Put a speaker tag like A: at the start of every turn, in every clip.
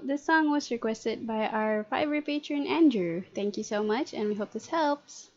A: this song was requested by our Fiverr patron Andrew. Thank you so much, and we hope this helps.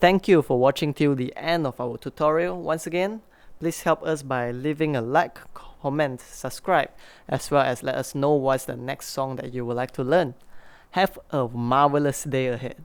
B: Thank you for watching till the end of our tutorial. Once again, please help us by leaving a like, comment, subscribe, as well as let us know what's the next song that you would like to learn. Have a marvelous day ahead.